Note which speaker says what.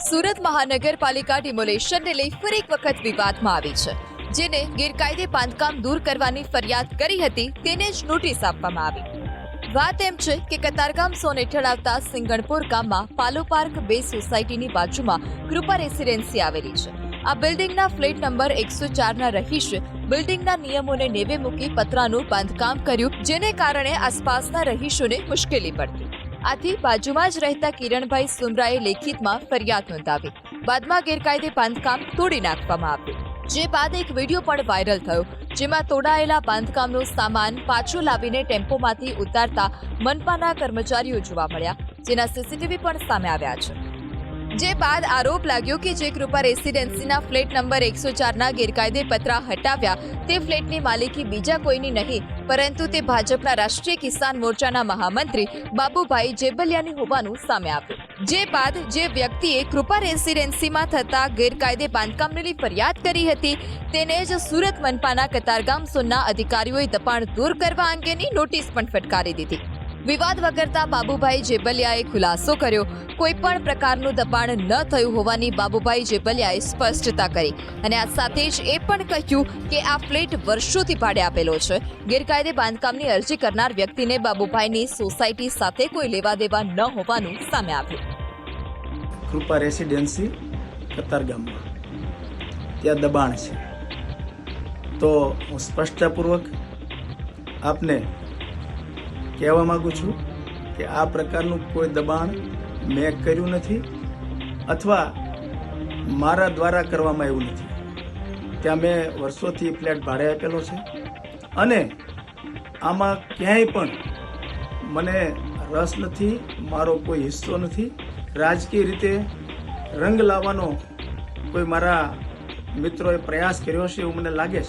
Speaker 1: સુરત મહાનગરપાલિકા ડિમોલેશનને લઈ ફરી એક વખત વિવાદમાં આવી છે, જેને ગેરકાયદે બાંધકામ દૂર કરવાની ફરિયાદ કરી હતી તેને જ નોટિસ આપવામાં આવી। વાત એમ છે કે કતારગામ ઝોન હેઠળ આવતા સિંગણપુર ગામમાં પાલો પાર્ક 2 સોસાયટીની બાજુમાં કૃપા રેસિડેન્સી આવેલી છે। આ બિલ્ડિંગના ફ્લેટ નંબર 104ના રહીશે બિલ્ડિંગના નિયમોને નેવે મૂકી પતરાનું બાંધકામ કર્યું, જેને કારણે આસપાસના રહીશોને મુશ્કેલી પડતી। આથી બાજુમાં જ રહેતા કિરણભાઈ સુમરાએ લેખિતમાં ફરિયાદ નોંધાવી। બાદમાં ગેરકાયદે બાંધકામ તોડી નાખવામાં આવ્યું, જે બાદ એક વિડીયો પણ વાયરલ થયો, જેમાં તોડાયેલા બાંધકામનો સામાન પાછો લાવીને ટેમ્પોમાંથી ઉતારતા મનપાના કર્મચારીઓ જોવા મળ્યા, જેના સીસીટીવી પણ સામે આવ્યા છે। જે બાદ આરોપ લાગ્યો કે જે કૃપા રેસિડેન્સીના ફ્લેટ નંબર 104ના ગેરકાયદે પતરા હટાવ્યા તે ફ્લેટની માલિકી બીજા કોઈની નહીં, પરંતુ તે ભાજપના રાષ્ટ્રીય કિસાન મોરચાના મહામંત્રી બાબુભાઈ જેબલિયાની હોવાનું સામે આવ્યું। જે બાદ જે વ્યક્તિએ કૃપા રેસિડેન્સીમાં થતા ગેરકાયદે બાંધકામને લઈ ફરિયાદ કરી હતી તેને જ સુરત મનપાના કતારગામ ઝોનના અધિકારીઓએ દબાણ દૂર કરવા અંગેની નોટિસ પણ ફટકારી દીધી। વિવાદ વકરતા બાબુભાઈ જેબલિયાએ ખુલાસો કર્યો, કોઈ પણ પ્રકારનું દબાણ ન થયું હોવાની બાબુભાઈ જેબલિયાએ સ્પષ્ટતા કરી અને આ સાથે જ એ પણ કહ્યું કે આ ફ્લેટ વર્ષોથી ભાડે આપેલો છે। ગેરકાયદે બાંધકામની અરજી કરનાર વ્યક્તિને બાબુભાઈની સોસાયટી સાથે કોઈ લેવા દેવા ન હોવાનું સામે આવ્યું।
Speaker 2: કૃપા રેસિડેન્સી કતારગામમાં ત્યાં દબાણ છે, તો હું સ્પષ્ટતાપૂર્વક આપને કહેવા માંગુ છું કે આ પ્રકારનું કોઈ દબાણ મેં કર્યું નથી અથવા મારા દ્વારા કરવામાં આવ્યું નથી। ત્યાં મેં વર્ષોથી ફ્લેટ ભાડે આપેલો છે અને આમાં ક્યાંય પણ મને રસ નથી, મારો કોઈ હિસ્સો નથી। રાજકીય રીતે રંગ લાવવાનો કોઈ મારા મિત્રોએ પ્રયાસ કર્યો છે એવું મને લાગે છે।